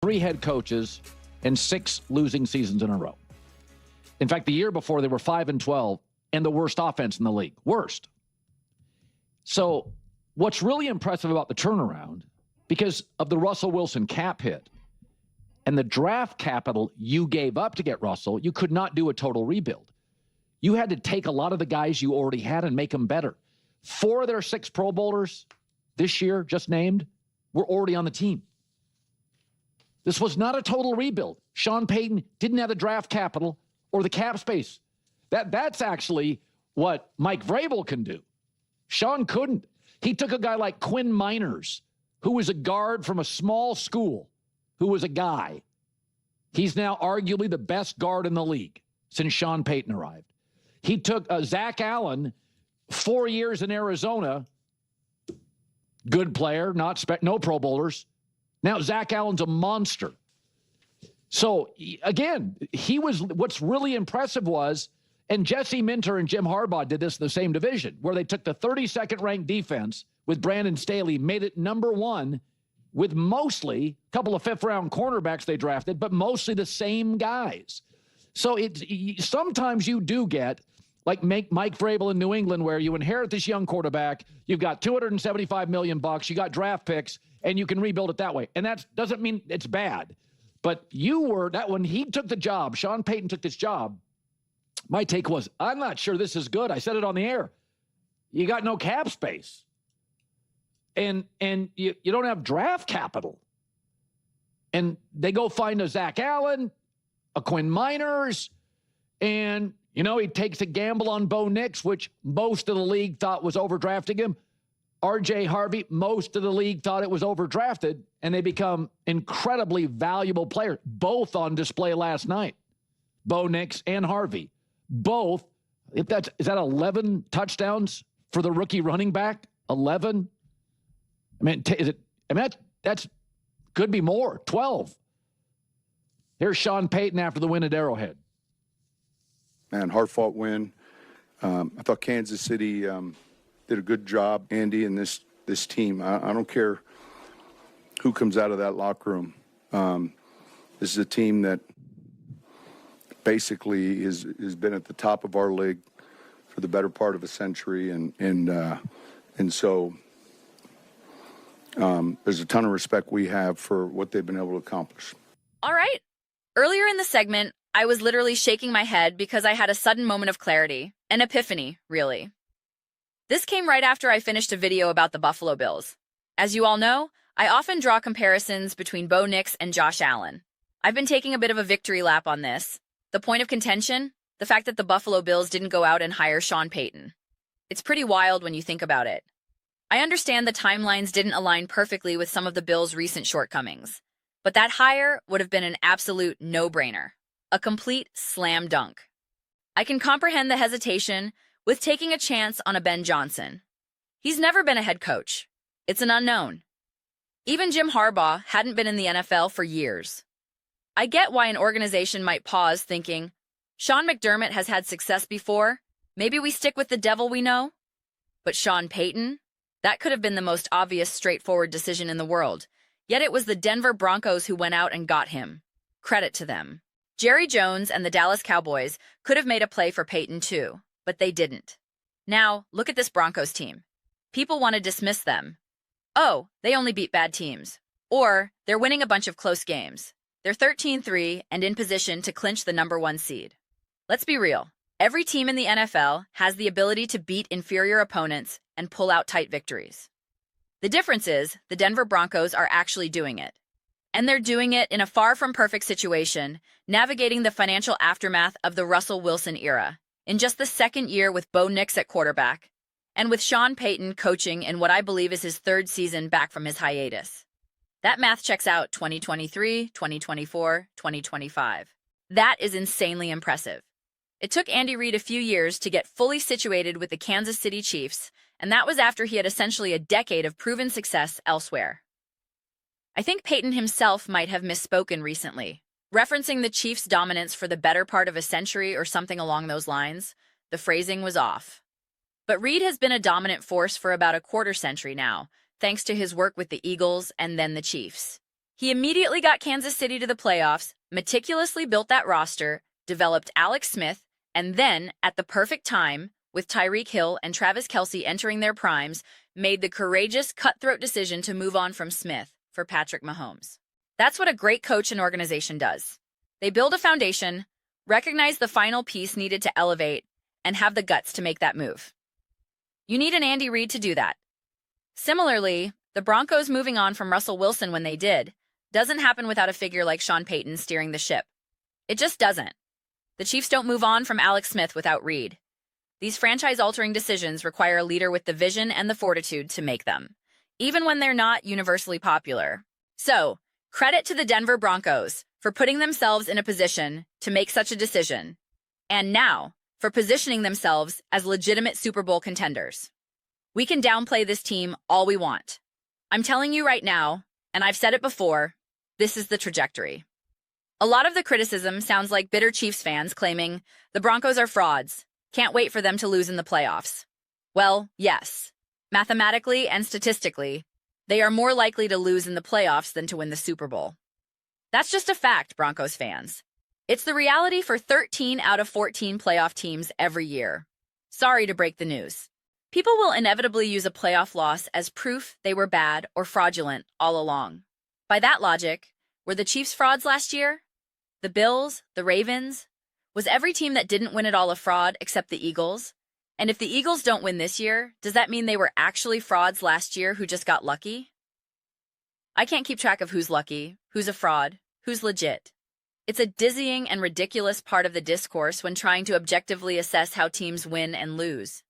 3 head coaches and 6 losing seasons in a row. In fact, the year before, they were 5-12 and the worst offense in the league. Worst. So what's really impressive about the turnaround, because of the Russell Wilson cap hit and the draft capital you gave up to get Russell, you could not do a total rebuild. You had to take a lot of the guys you already had and make them better. 4 of their 6 Pro Bowlers this year, just named, were already on the team. This was not a total rebuild. Sean Payton didn't have the draft capital or the cap space. That's actually what Mike Vrabel can do. Sean couldn't. He took a guy like Quinn Miners, who was a guard from a small school, who was a guy. He's now arguably the best guard in the league since Sean Payton arrived. He took Zach Allen, 4 years in Arizona, good player, no Pro Bowlers. Now Zach Allen's a monster. So, again, what's really impressive was, and Jesse Minter and Jim Harbaugh did this in the same division, where they took the 32nd ranked defense with Brandon Staley, made it number 1 with mostly a couple of 5th-round cornerbacks they drafted, but mostly the same guys. So sometimes you do get, like Mike Vrabel in New England, where you inherit this young quarterback, you've got $275 million, you got draft picks, and you can rebuild it that way. And that doesn't mean it's bad. But when he took the job, Sean Payton took this job, my take was, I'm not sure this is good. I said it on the air. You got no cap space. And you don't have draft capital. And they go find a Zach Allen, a Quinn Miners, and, he takes a gamble on Bo Nix, which most of the league thought was overdrafting him. R.J. Harvey, most of the league thought it was overdrafted, and they become incredibly valuable players, both on display last night. Bo Nix and Harvey. Both, is that 11 touchdowns for the rookie running back? 11? That's could be more. 12. Here's Sean Payton after the win at Arrowhead. Man, hard-fought win. I thought Kansas City did a good job, Andy, and this team. I don't care who comes out of that locker room. This is a team that basically has been at the top of our league for the better part of a century, and so there's a ton of respect we have for what they've been able to accomplish. All right. Earlier in the segment, I was literally shaking my head because I had a sudden moment of clarity, an epiphany, really. This came right after I finished a video about the Buffalo Bills. As you all know, I often draw comparisons between Bo Nix and Josh Allen. I've been taking a bit of a victory lap on this. The point of contention? The fact that the Buffalo Bills didn't go out and hire Sean Payton. It's pretty wild when you think about it. I understand the timelines didn't align perfectly with some of the Bills' recent shortcomings, but that hire would have been an absolute no-brainer. A complete slam dunk. I can comprehend the hesitation with taking a chance on a Ben Johnson. He's never been a head coach. It's an unknown. Even Jim Harbaugh hadn't been in the NFL for years. I get why an organization might pause thinking, Sean McDermott has had success before, maybe we stick with the devil we know? But Sean Payton? That could have been the most obvious, straightforward decision in the world. Yet it was the Denver Broncos who went out and got him. Credit to them. Jerry Jones and the Dallas Cowboys could have made a play for Payton too, but they didn't. Now, look at this Broncos team. People want to dismiss them. Oh, they only beat bad teams. Or, they're winning a bunch of close games. They're 13-3 and in position to clinch the #1 seed. Let's be real. Every team in the NFL has the ability to beat inferior opponents and pull out tight victories. The difference is the Denver Broncos are actually doing it. And they're doing it in a far-from-perfect situation, navigating the financial aftermath of the Russell Wilson era, in just the second year with Bo Nix at quarterback, and with Sean Payton coaching in what I believe is his 3rd season back from his hiatus. That math checks out 2023, 2024, 2025. That is insanely impressive. It took Andy Reid a few years to get fully situated with the Kansas City Chiefs, and that was after he had essentially a decade of proven success elsewhere. I think Payton himself might have misspoken recently, referencing the Chiefs' dominance for the better part of a century or something along those lines. The phrasing was off. But Reid has been a dominant force for about a quarter century now, thanks to his work with the Eagles and then the Chiefs. He immediately got Kansas City to the playoffs, meticulously built that roster, developed Alex Smith, and then, at the perfect time, with Tyreek Hill and Travis Kelce entering their primes, made the courageous, cutthroat decision to move on from Smith for Patrick Mahomes. That's what a great coach and organization does. They build a foundation, recognize the final piece needed to elevate, and have the guts to make that move. You need an Andy Reid to do that. Similarly, the Broncos moving on from Russell Wilson when they did doesn't happen without a figure like Sean Payton steering the ship. It just doesn't. The Chiefs don't move on from Alex Smith without Reid. These franchise-altering decisions require a leader with the vision and the fortitude to make them, even when they're not universally popular. So, credit to the Denver Broncos for putting themselves in a position to make such a decision, and now for positioning themselves as legitimate Super Bowl contenders. We can downplay this team all we want. I'm telling you right now, and I've said it before, this is the trajectory. A lot of the criticism sounds like bitter Chiefs fans claiming the Broncos are frauds, can't wait for them to lose in the playoffs. Well, yes. Mathematically and statistically, they are more likely to lose in the playoffs than to win the Super Bowl. That's just a fact, Broncos fans. It's the reality for 13 out of 14 playoff teams every year. Sorry to break the news. People will inevitably use a playoff loss as proof they were bad or fraudulent all along. By that logic, were the Chiefs frauds last year? The Bills? The Ravens? Was every team that didn't win it all a fraud except the Eagles? And if the Eagles don't win this year, does that mean they were actually frauds last year who just got lucky? I can't keep track of who's lucky, who's a fraud, who's legit. It's a dizzying and ridiculous part of the discourse when trying to objectively assess how teams win and lose.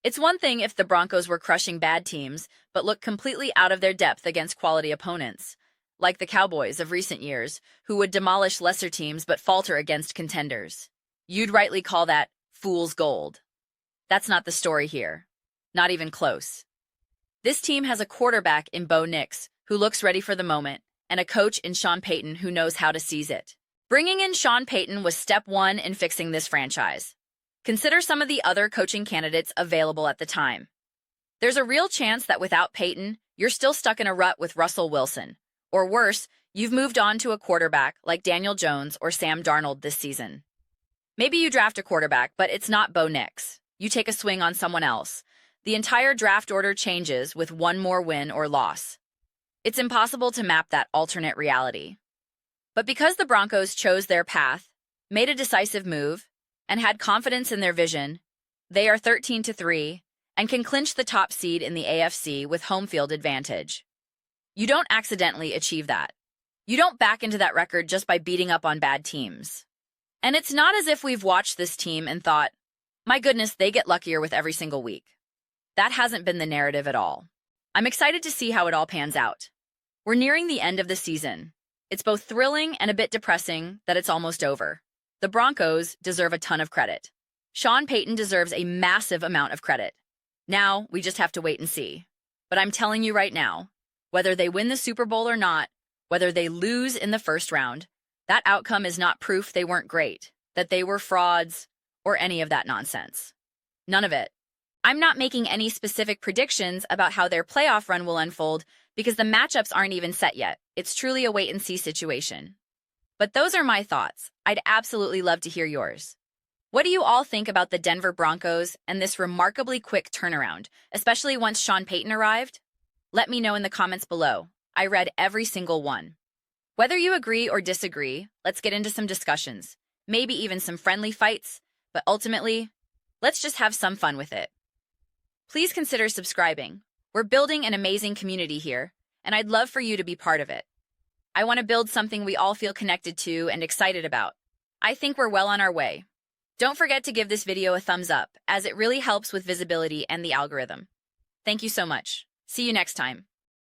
It's one thing if the Broncos were crushing bad teams, but look completely out of their depth against quality opponents, like the Cowboys of recent years, who would demolish lesser teams but falter against contenders. You'd rightly call that fool's gold. That's not the story here. Not even close. This team has a quarterback in Bo Nix, who looks ready for the moment, and a coach in Sean Payton who knows how to seize it. Bringing in Sean Payton was step one in fixing this franchise. Consider some of the other coaching candidates available at the time. There's a real chance that without Payton, you're still stuck in a rut with Russell Wilson. Or worse, you've moved on to a quarterback like Daniel Jones or Sam Darnold this season. Maybe you draft a quarterback, but it's not Bo Nix. You take a swing on someone else. The entire draft order changes with one more win or loss. It's impossible to map that alternate reality. But because the Broncos chose their path, made a decisive move, and had confidence in their vision, they are 13-3 and can clinch the top seed in the AFC with home field advantage. You don't accidentally achieve that. You don't back into that record just by beating up on bad teams. And it's not as if we've watched this team and thought, my goodness, they get luckier with every single week. That hasn't been the narrative at all. I'm excited to see how it all pans out. We're nearing the end of the season. It's both thrilling and a bit depressing that it's almost over. The Broncos deserve a ton of credit. Sean Payton deserves a massive amount of credit. Now, we just have to wait and see. But I'm telling you right now, whether they win the Super Bowl or not, whether they lose in the first round, that outcome is not proof they weren't great, that they were frauds, or any of that nonsense. None of it. I'm not making any specific predictions about how their playoff run will unfold because the matchups aren't even set yet. It's truly a wait-and-see situation. But those are my thoughts. I'd absolutely love to hear yours. What do you all think about the Denver Broncos and this remarkably quick turnaround, especially once Sean Payton arrived? Let me know in the comments below. I read every single one. Whether you agree or disagree, let's get into some discussions, maybe even some friendly fights, but ultimately, let's just have some fun with it. Please consider subscribing. We're building an amazing community here, and I'd love for you to be part of it. I want to build something we all feel connected to and excited about. I think we're well on our way. Don't forget to give this video a thumbs up, as it really helps with visibility and the algorithm. Thank you so much. See you next time.